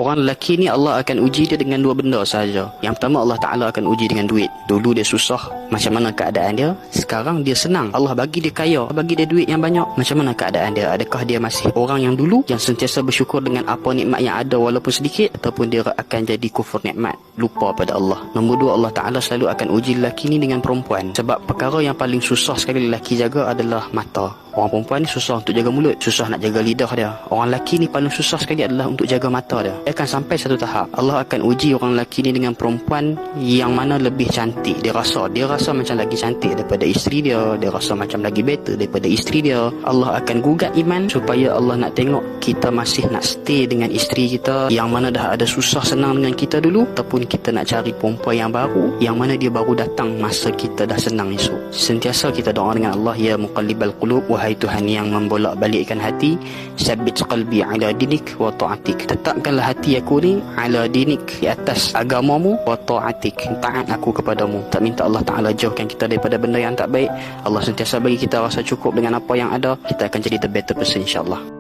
Orang lelaki ni Allah akan uji dia dengan dua benda sahaja. Yang pertama, Allah Ta'ala akan uji dengan duit. Dulu dia susah, macam mana keadaan dia? Sekarang dia senang, Allah bagi dia kaya, bagi dia duit yang banyak, macam mana keadaan dia? Adakah dia masih orang yang dulu, yang sentiasa bersyukur dengan apa nikmat yang ada walaupun sedikit, ataupun dia akan jadi kufur nikmat, lupa pada Allah? Nombor dua, Allah Ta'ala selalu akan uji lelaki ni dengan perempuan. Sebab perkara yang paling susah sekali lelaki jaga adalah mata. Orang perempuan ni susah untuk jaga mulut, susah nak jaga lidah dia. Orang lelaki ni paling susah sekali adalah untuk jaga mata dia. Dia akan sampai satu tahap, Allah akan uji orang lelaki ni dengan perempuan yang mana lebih cantik. Dia rasa macam lagi cantik daripada isteri dia, dia rasa macam lagi better daripada isteri dia. Allah akan gugat iman supaya Allah nak tengok kita masih nak stay dengan isteri kita yang mana dah ada susah senang dengan kita dulu, ataupun kita nak cari perempuan yang baru, yang mana dia baru datang masa kita dah senang esok. Sentiasa kita doa dengan Allah, ya muqallibal qulub, wahai Tuhan yang membolak-balikkan hati, sabbit qalbi ala dinik wa ta'atik, tetapkanlah hati aku ni ala dinik, di atas agamamu, wa ta'atik, taat aku kepadamu. Tak minta Allah Ta'ala jauhkan kita daripada benda yang tak baik. Allah sentiasa bagi kita rasa cukup dengan apa yang ada. Kita akan jadi the better person, insyaAllah.